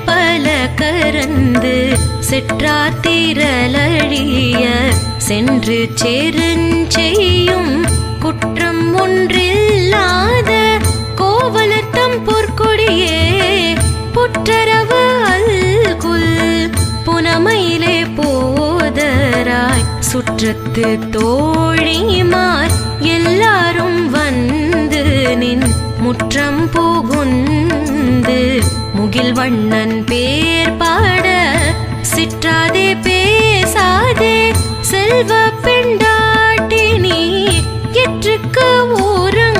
பல கரந்து சிற்றாத்திரளழிய சென்று சேருஞ்செய்யும் குற்றம் ஒன்றில்லாத கோவலத்தம் பொற்கொடியே புற்றரவு அல்குல் புனமையிலே போதராய் சுற்றத்து தோழிமார் எல்லாரும் வந்து நின் முற்றம் புகுந்து முகில் வண்ணன் பேர் பாட சிற்றாதே பேசாதே செல்வ பெண்டாட்டி நீ எற்றுக்கு ஊரங்க